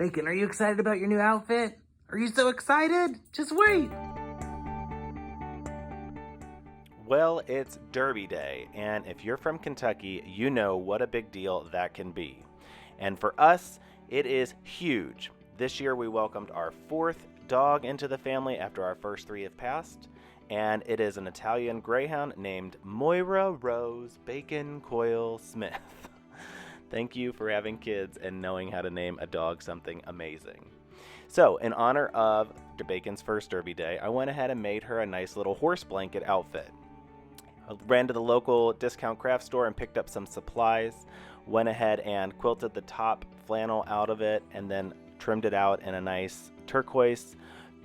Bacon, are you excited about your new outfit? Are you so excited? Just wait. Well, it's Derby Day, and if you're from Kentucky, you know what a big deal that can be. And for us, it is huge. This year we welcomed our fourth dog into the family after our first three have passed, and it is an Italian Greyhound named Moira Rose Bacon Coyle Smith. Thank you for having kids and knowing how to name a dog something amazing. So, in honor of Bacon's first Derby Day, I went ahead and made her a nice little horse blanket outfit. I ran to the local discount craft store and picked up some supplies, went ahead and quilted the top flannel out of it, and then trimmed it out in a nice turquoise.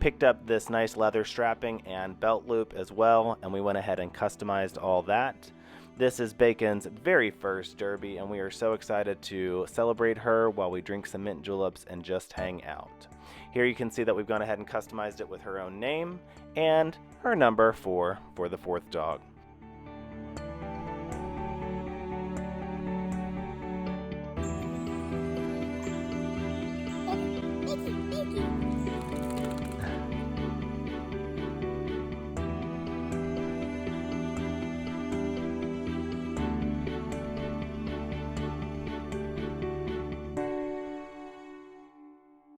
Picked up this nice leather strapping and belt loop as well, and we went ahead and customized all that. This is Bacon's very first Derby, and we are so excited to celebrate her while we drink some mint juleps and just hang out. Here you can see that we've gone ahead and customized it with her own name and her number for the fourth dog.